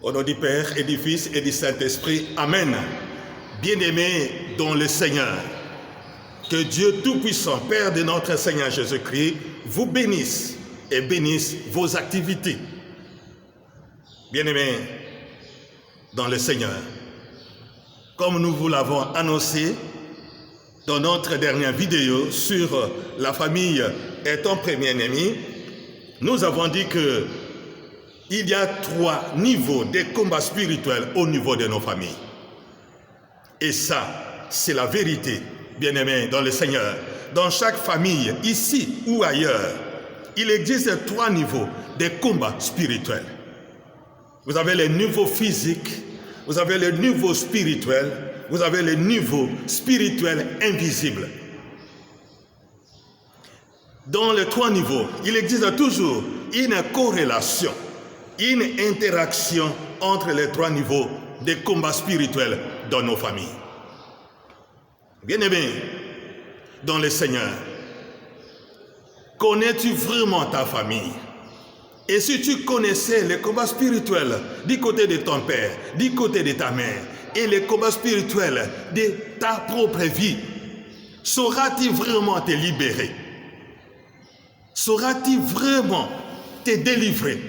Au nom du Père et du Fils et du Saint-Esprit, Amen. Bien-aimés dans le Seigneur, que Dieu Tout-Puissant, Père de notre Seigneur Jésus-Christ, vous bénisse et bénisse vos activités. Bien-aimés dans le Seigneur, comme nous vous l'avons annoncé dans notre dernière vidéo sur la famille est ton premier ennemi, nous avons dit que il y a 3 niveaux de combat spirituel au niveau de nos familles. Et ça, c'est la vérité, bien-aimés dans le Seigneur. Dans chaque famille, ici ou ailleurs, il existe 3 niveaux de combat spirituel. Vous avez le niveau physique, vous avez le niveau spirituel, vous avez le niveau spirituel invisible. Dans les 3 niveaux, il existe toujours une corrélation, une interaction entre les 3 niveaux de combat spirituel dans nos familles. Bien-aimés dans le Seigneur, connais-tu vraiment ta famille? Et si tu connaissais les combats spirituels du côté de ton père, du côté de ta mère, et les combats spirituels de ta propre vie, sauras-tu vraiment te libérer? Sauras-tu vraiment te délivrer?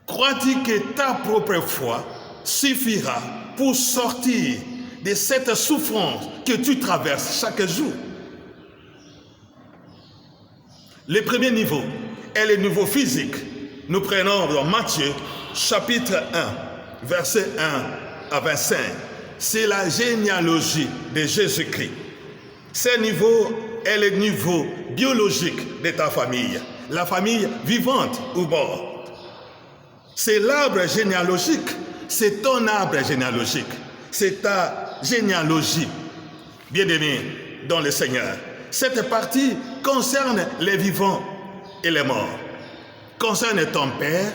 Crois-tu que ta propre foi suffira pour sortir de cette souffrance que tu traverses chaque jour? Le premier niveau est le niveau physique. Nous prenons dans Matthieu chapitre 1, verset 1 à 25. C'est la généalogie de Jésus-Christ. Ce niveau est le niveau biologique de ta famille, la famille vivante ou morte. C'est l'arbre généalogique, c'est ton arbre généalogique, c'est ta généalogie, bien-aimé dans le Seigneur. Cette partie concerne les vivants et les morts, concerne ton père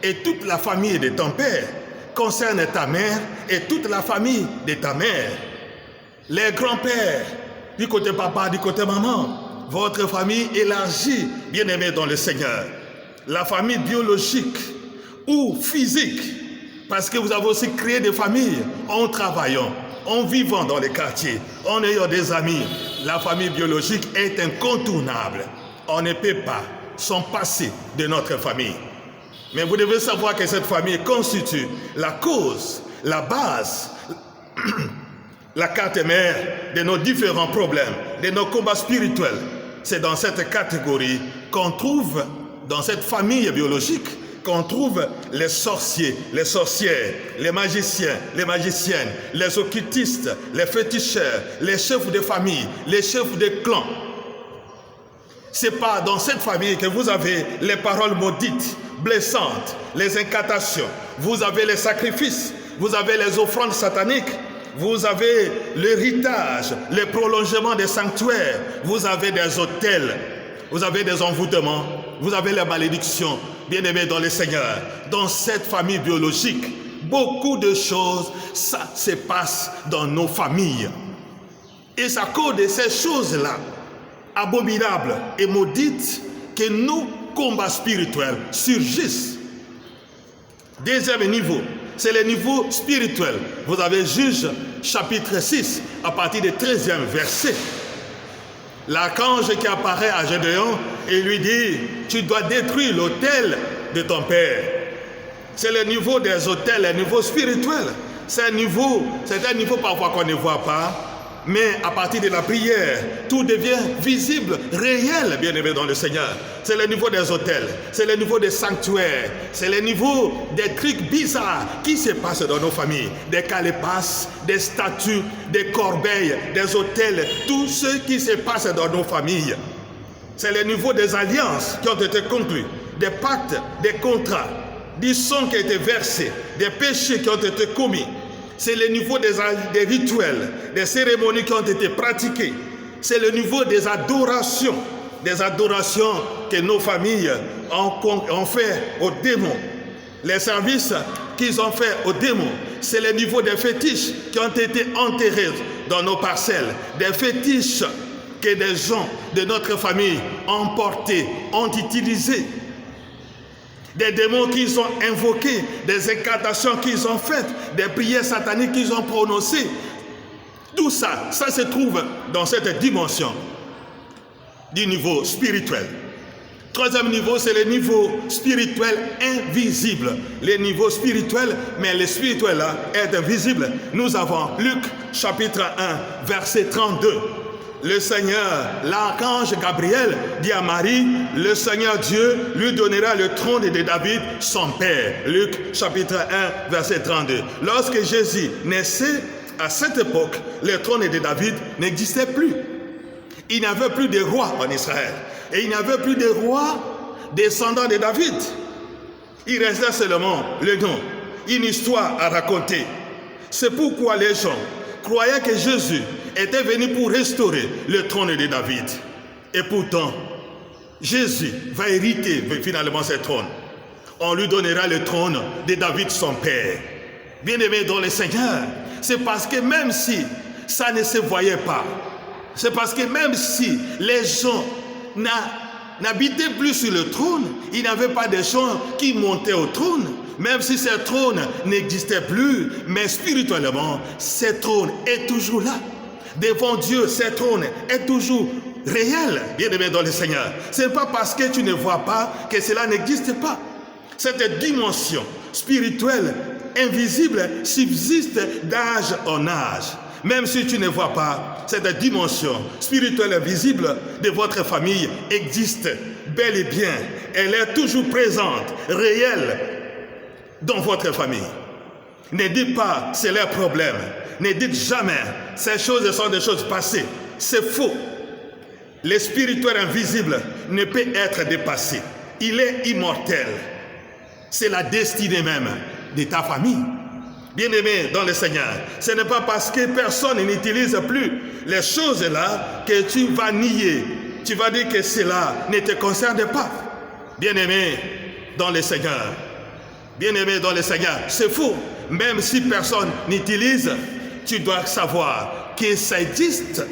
et toute la famille de ton père, concerne ta mère et toute la famille de ta mère, les grands-pères, du côté papa, du côté maman, votre famille élargie, bien-aimé dans le Seigneur, la famille biologique ou physique, parce que vous avez aussi créé des familles en travaillant, en vivant dans les quartiers, en ayant des amis. La famille biologique est incontournable. On ne peut pas s'en passer de notre famille. Mais vous devez savoir que cette famille constitue la cause, la base, la carte mère de nos différents problèmes, de nos combats spirituels. C'est dans cette catégorie qu'on trouve, dans cette famille biologique, qu'on trouve les sorciers, les sorcières, les magiciens, les magiciennes, les occultistes, les féticheurs, les chefs de famille, les chefs de clans. C'est pas dans cette famille que vous avez les paroles maudites, blessantes, les incantations, vous avez les sacrifices, vous avez les offrandes sataniques, vous avez l'héritage, le prolongement des sanctuaires, vous avez des autels, vous avez des envoûtements, vous avez les malédictions, bien-aimés dans le Seigneur. Dans cette famille biologique, beaucoup de choses, ça se passe dans nos familles. Et c'est à cause de ces choses-là, abominables et maudites, que nos combats spirituels surgissent. Deuxième niveau, c'est le niveau spirituel. Vous avez Juge chapitre 6, à partir du 13e verset. L'archange qui apparaît à Gédéon et lui dit, tu dois détruire l'autel de ton père. C'est le niveau des autels, le niveau spirituel. C'est un niveau parfois qu'on ne voit pas, mais à partir de la prière, tout devient visible, réel, bien-aimé dans le Seigneur. C'est le niveau des autels, c'est le niveau des sanctuaires, c'est le niveau des trucs bizarres qui se passent dans nos familles. Des calebasses, des statues, des corbeilles, des autels, tout ce qui se passe dans nos familles. C'est le niveau des alliances qui ont été conclues, des pactes, des contrats, du sang qui a été versé, des péchés qui ont été commis. C'est le niveau des rituels, des cérémonies qui ont été pratiquées. C'est le niveau des adorations que nos familles ont fait aux démons. Les services qu'ils ont fait aux démons. C'est le niveau des fétiches qui ont été enterrés dans nos parcelles. Des fétiches que des gens de notre famille ont portés, ont utilisés. des démons qu'ils ont invoqués, des incantations qu'ils ont faites, des prières sataniques qu'ils ont prononcées. Tout ça, ça se trouve dans cette dimension du niveau spirituel. Troisième niveau, c'est le niveau spirituel invisible. Le niveau spirituel, mais le spirituel là est invisible. Nous avons Luc chapitre 1, verset 32. Le Seigneur, l'archange Gabriel dit à Marie, le Seigneur Dieu lui donnera le trône de David, son père. Luc chapitre 1, verset 32. Lorsque Jésus naissait, à cette époque, le trône de David n'existait plus. Il n'y avait plus de roi en Israël. Et il n'y avait plus de rois descendants de David. Il restait seulement le nom, une histoire à raconter. C'est pourquoi les gens croyaient que Jésus était venu pour restaurer le trône de David. Et pourtant, Jésus va hériter finalement ce trône. On lui donnera le trône de David, son père. Bien-aimé dans le Seigneur, c'est parce que même si ça ne se voyait pas, c'est parce que même si les gens n'habitaient plus sur le trône, il n'y avait pas de gens qui montaient au trône, même si ce trône n'existait plus, mais spirituellement, ce trône est toujours là. Devant Dieu, ce trône est toujours réel, bien-aimé dans le Seigneur. Ce n'est pas parce que tu ne vois pas que cela n'existe pas. Cette dimension spirituelle invisible subsiste d'âge en âge. Même si tu ne vois pas, cette dimension spirituelle invisible de votre famille existe bel et bien. Elle est toujours présente, réelle dans votre famille. Ne dites pas c'est leur problème. Ne dites jamais ces choses sont des choses passées. C'est faux. Le spirituel invisible ne peut être dépassé. Il est immortel. C'est la destinée même de ta famille. Bien-aimé dans le Seigneur, ce n'est pas parce que personne n'utilise plus les choses là que tu vas nier. Tu vas dire que cela ne te concerne pas. Bien-aimé dans le Seigneur, bien-aimé dans le Seigneur, c'est faux. Même si personne n'utilise, tu dois savoir que ça existe.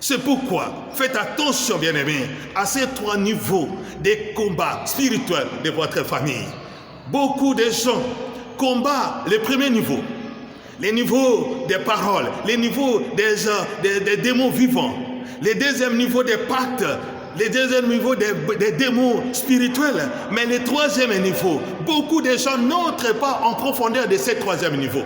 C'est pourquoi, faites attention, bien-aimé, à ces trois niveaux de combat spirituel de votre famille. Beaucoup de gens combat le premier niveau, les niveaux des paroles, les niveaux des démons vivants, le deuxième niveau des pactes, le deuxième niveau des démons spirituels, mais le troisième niveau, beaucoup de gens n'entrent pas en profondeur de ce troisième niveau.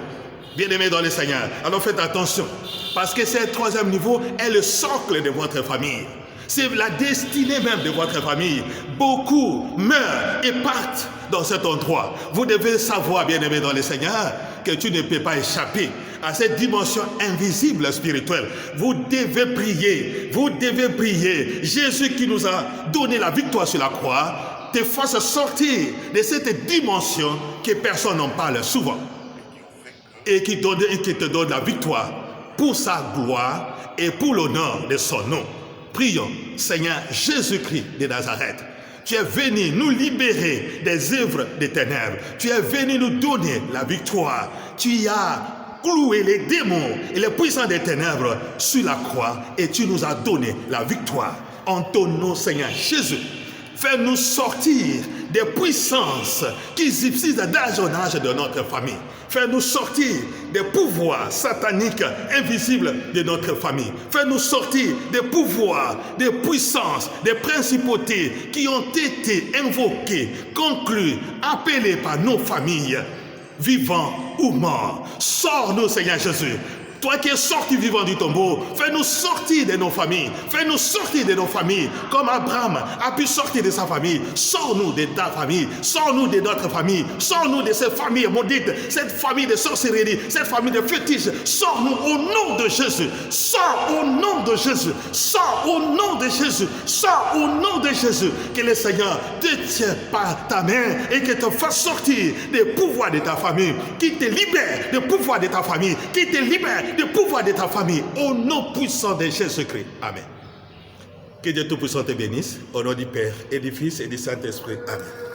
Bien-aimés dans le Seigneur, alors faites attention, parce que ce troisième niveau est le socle de votre famille. C'est la destinée même de votre famille. Beaucoup meurent et partent dans cet endroit. Vous devez savoir, bien-aimé dans le Seigneur, que tu ne peux pas échapper à cette dimension invisible spirituelle. Vous devez prier. Vous devez prier. Jésus qui nous a donné la victoire sur la croix te fasse sortir de cette dimension que personne n'en parle souvent. Et qui te donne la victoire pour sa gloire et pour l'honneur de son nom. Prions, Seigneur Jésus-Christ de Nazareth. Tu es venu nous libérer des œuvres des ténèbres. Tu es venu nous donner la victoire. Tu as cloué les démons et les puissants des ténèbres sur la croix et tu nous as donné la victoire. En ton nom, Seigneur Jésus, fais-nous sortir des puissances qui subsistent d'âge en âge de notre famille. Fais-nous sortir des pouvoirs sataniques invisibles de notre famille. Fais-nous sortir des pouvoirs, des puissances, des principautés qui ont été invoquées, conclues, appelées par nos familles, vivants ou morts. Sors-nous, Seigneur Jésus. Toi qui es sorti vivant du tombeau, fais-nous sortir de nos familles. Fais-nous sortir de nos familles. Comme Abraham a pu sortir de sa famille. Sors-nous de ta famille. Sors-nous de notre famille. Sors-nous de cette famille maudite. Cette famille de sorcellerie. Cette famille de fétiches. Sors-nous au nom de Jésus. Sors au nom de Jésus. Sors au nom de Jésus. Sors au nom de Jésus. Que le Seigneur te tienne par ta main et que te fasse sortir des pouvoirs de ta famille. Qu'il te libère des pouvoirs de ta famille. Qu'il te libère du pouvoir de ta famille, au nom puissant de Jésus-Christ. Amen. Que Dieu Tout-Puissant te bénisse, au nom du Père et du Fils et du Saint-Esprit. Amen.